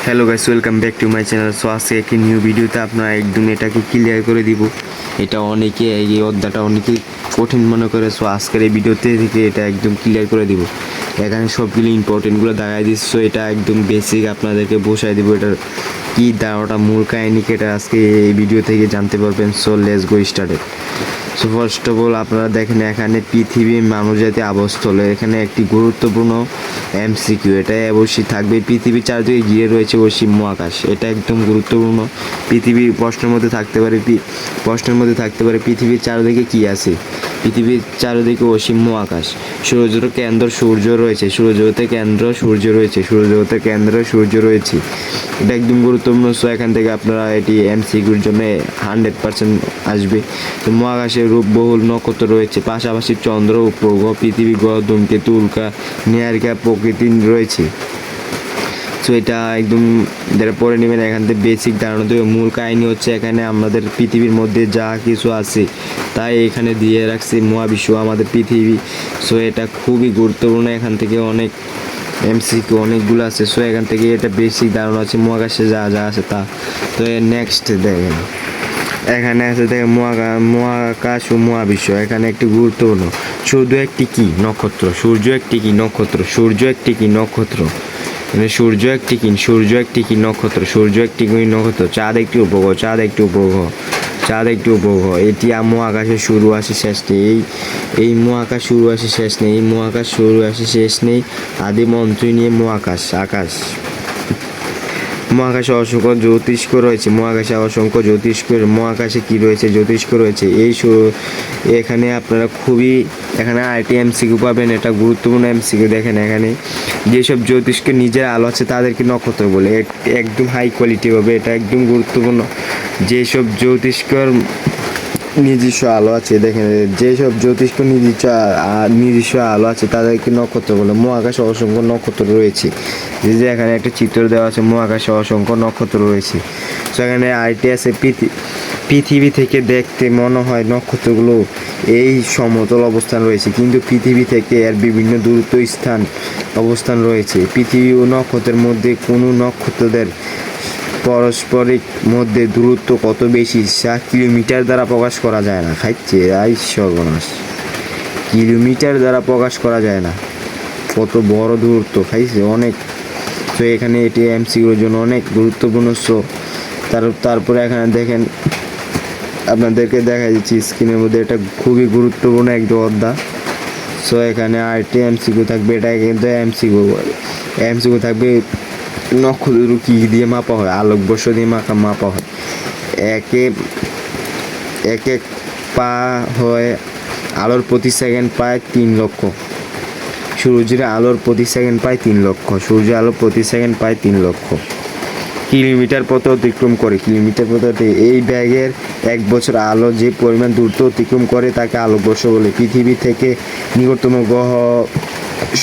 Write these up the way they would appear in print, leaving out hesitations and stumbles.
Hello guys, welcome back to my channel. So আজকে একটি new ভিডিওতে আপনারা একদম এটাকে ক্লিয়ার করে দিব। এটা অনেকে এই অধ্যায়টা অনেকে কঠিন মনে করে। সো আজকের এই ভিডিওতে থেকে এটা একদম ক্লিয়ার করে দিব। এখানে সবগুলো ইম্পর্টেন্টগুলো দেখাই দিচ্ছি। সো এটা একদম বেসিক আপনাদেরকে বসাই দিব। এটার কী দাঁড়াটা মূল কাহিনী এটা আজকে এই ভিডিও থেকে জানতে পারবেন। So let's go started. So first of all আপনারা দেখেন এখানে পৃথিবী মানবজাতি আবাসস্থল, এখানে একটি গুরুত্বপূর্ণ এমসিকিউ। এটা অবশ্যই থাকবে, পৃথিবীর চারদিকে ঘিরে রয়েছে অসীম মহাকাশ। এটা একদম গুরুত্বপূর্ণ। পৃথিবীর প্রশ্নের মধ্যে থাকতে পারে পৃথিবীর চারদিকে কি আছে। পৃথিবীর চারদিকে অসীম মহাকাশ, সৌরজগতের কেন্দ্র সূর্য রয়েছে, সৌরজগতের কেন্দ্র সূর্য রয়েছে। এটা একদম গুরুত্বপূর্ণ। সো এখান থেকে আপনারা এটি এমসিকিউর জন্য 100% আসবে। তো মহাকাশের রূপবহুল নক্ষত্র রয়েছে, পাশাপাশি চন্দ্র, উপগ্রহ, পৃথিবী, গ্রহ, ধূমকেতু, উল্কা, নীহারিকা প্রকৃতি রয়েছে। সো এটা একদম যারা পড়ে নেবেন এখান থেকে বেসিক ধারণা দেবে। মূল কাহিনী হচ্ছে এখানে আমাদের পৃথিবীর মধ্যে যা কিছু আছে তাই এখানে দিয়ে রাখছে মহাবিশ্ব আমাদের পৃথিবী। সো এটা খুবই গুরুত্বপূর্ণ। এখান থেকে অনেক এমসিকিউ অনেকগুলো আছে। সো এখান থেকে এটা বেসিক ধারণা আছে মহাকাশে যা যা আছে তা। তো নেক্সট দেখেন এখানে আছে দেখেন মহাকাশ ও মহাবিশ্ব। এখানে একটি গুরুত্বপূর্ণ সূর্য একটি কি নক্ষত্র, সূর্য একটি কি নক্ষত্র, চাঁদ একটি উপগ্রহ। এটি মহাকাশে শুরু আসে শেষ নেই। এই মহাকাশ শুরু আসে শেষ নেই। আদিম অন্তই নিয়ে মহাকাশে অসংখ্য জ্যোতিষ্ক রয়েছে। মহাকাশে কি রয়েছে? জ্যোতিষ্ক রয়েছে। এখানে আপনারা এখানে আরেকটি এমসিকিউ পাবেন। এটা গুরুত্বপূর্ণ এমসিকিউ। দেখেন এখানে যেসব জ্যোতিষ্কের নিজের আলো আছে তাদেরকে নক্ষত্র বলে। একদম হাই কোয়ালিটি হবে, এটা একদম গুরুত্বপূর্ণ। যেসব জ্যোতিষ্কর নিজস্ব আলো আছে, দেখেন যেসব জ্যোতিষ্ক নিজস্ব আলো আছে তাদেরকে নক্ষত্র বলে। মহাকাশে অসংখ্য নক্ষত্র রয়েছে। যে এখানে একটা চিত্র দেওয়া আছে, মহাকাশে অসংখ্য নক্ষত্র রয়েছে। সেখানে আরেকটি আছে পৃথিবী থেকে দেখতে মনে হয় নক্ষত্রগুলো এই সমতল অবস্থান রয়েছে, কিন্তু পৃথিবী থেকে এর বিভিন্ন দূরত্ব অবস্থান রয়েছে। পৃথিবী ও নক্ষত্রের মধ্যে কোনো নক্ষত্রদের পারস্পরিক মধ্যে দূরত্ব কত বেশি যা কিলোমিটার দ্বারা প্রকাশ করা যায় না। কিলোমিটার দ্বারা প্রকাশ করা যায় না, কত বড় দূরত্ব অনেক। তো এখানে এটি এমসিকিউর জন্য অনেক গুরুত্বপূর্ণ। সো তারপরে এখানে দেখেন আপনাদেরকে দেখা যাচ্ছে স্ক্রিনের মধ্যে, এটা খুবই গুরুত্বপূর্ণ একটা অধ্যায়। সো এখানে আরেকটি এমসিকিউ থাকবে। এটা কিন্তু এমসিকিউ থাকবে নক্ষত্র কি দিয়ে মাপা হয়? আলোকবর্ষ দিয়ে মাপা হয়। এক পা হয় আলোর প্রতি সেকেন্ড প্রায় 3 লক্ষ। সূর্যের আলোর প্রতি সেকেন্ড প্রায় 3 লক্ষ। কিলোমিটার পথে অতিক্রম করে। এই ব্যাগের 1 বছর আলো যে পরিমাণ দূরত্ব অতিক্রম করে তাকে আলোকবর্ষ বলে। পৃথিবী থেকে নিকটতম গ্রহ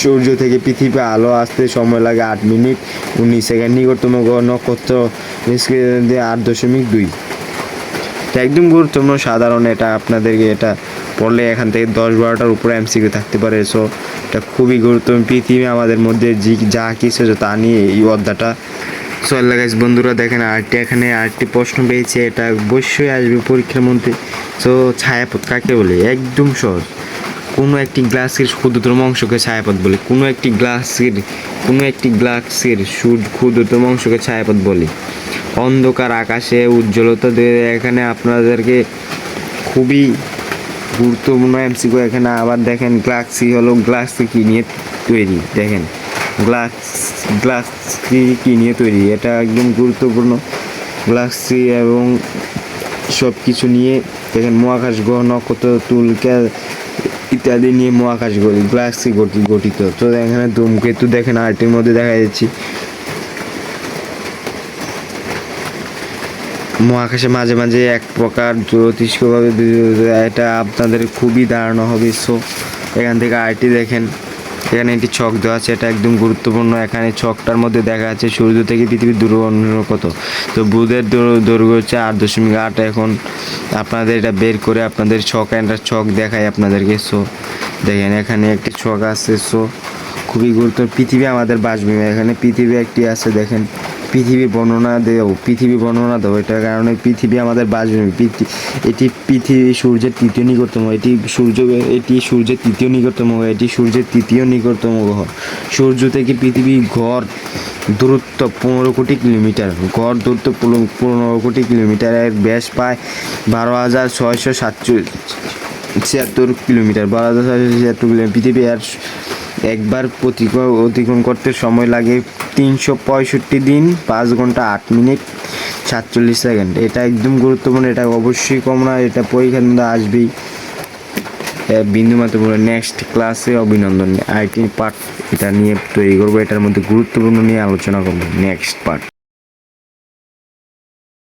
সূর্য থেকে পৃথিবী আলো আসতে সময় লাগে 8 মিনিট 19 সেকেন্ড। নিকটতম গ্রহ নক্ষত্র 8.2। একদম গুরুত্বপূর্ণ সাধারণ। এটা আপনাদেরকে এটা পড়লে এখান থেকে 10-12টার উপরে এমসিকিউ থাকতে পারে। সো এটা খুবই গুরুত্বপূর্ণ। পৃথিবী আমাদের মধ্যে যা কিছু তা নিয়ে এই অধ্যায়টা। সো আল্লাহ গাইস, বন্ধুরা দেখেন এখানে আরেকটি প্রশ্ন পেয়েছে। এটা অবশ্যই আসবে পরীক্ষার মধ্যে। সো ছায়াপথ কাকে বলে? একদম সহজ। কোনো একটি গ্লাসের ক্ষুদ্রতম অংশকে ছায়াপথ বলে। কোনো একটি গ্লাসের ক্ষুদ্রতম অংশকে ছায়াপথ বলে। অন্ধকার আকাশে উজ্জ্বলতা দেয়। এখানে আপনাদেরকে খুবই গুরুত্বপূর্ণ এমসিকিউ। এখানে আবার দেখেন গ্লাসি কি নিয়ে তৈরি? দেখেন গ্লাসি কি নিয়ে তৈরি? এটা একদম গুরুত্বপূর্ণ। গ্লাসি এবং সব কিছু নিয়ে দেখেন মহাকাশ গ্রহ, নক্ষত্র, তুলকা ইত্যাদি নিয়ে মহাকাশ গ্লাসি গঠিত। তো এখানে ধূমকেতু দেখেন আর্টের মধ্যে দেখা যাচ্ছে। মহাকাশে মাঝে মাঝে এক প্রকার জ্যোতিষ্কভাবে এটা আপনাদের খুবই ধারণা হবে। সো এখান থেকে আরেকটি দেখেন, এখানে একটি ছক দেওয়া আছে। এটা একদম গুরুত্বপূর্ণ। এখানে ছকটার মধ্যে দেখা যাচ্ছে সূর্য থেকে পৃথিবীর দূরত্ব কত। তো বুধের দৈর্ঘ্য হচ্ছে 8.8। এখন আপনাদের এটা বের করে আপনাদের ছক দেখায় আপনাদেরকে। সো দেখেন এখানে একটি ছক আছে। সো খুবই গুরুত্বপূর্ণ। পৃথিবী আমাদের বাসভূমি। এখানে পৃথিবী একটি আছে, দেখেন পৃথিবীর বর্ণনা দেবো। এটার কারণে পৃথিবী আমাদের বাসভূমি, এটি পৃথিবী সূর্যের তৃতীয় নিকটতম, এটি সূর্যের তৃতীয় নিকটতম, এটি সূর্যের তৃতীয় নিকটতম গ্রহ। সূর্য থেকে পৃথিবী গড় দূরত্ব 15 কোটি কিলোমিটার, গড় দূরত্ব 15 কোটি কিলোমিটার, এর ব্যাস প্রায় 12,676 কিলোমিটার, 12,676 কিলোমিটার। পৃথিবী আর একবার অতিক্রম করতে সময় লাগে 365 দিন, 5 ঘন্টা 8 মিনিট 47 সেকেন্ড। এটা একদম গুরুত্বপূর্ণ, এটা অবশ্যই কম না, এটা পরীক্ষার মধ্যে আসবেই। বিন্দুমাত্র নেক্সট ক্লাসে অভিনন্দন। আইটি পার্ট এটা নিয়ে তৈরি করবো, এটার মধ্যে গুরুত্বপূর্ণ নিয়ে আলোচনা করবো নেক্সট পার্ট।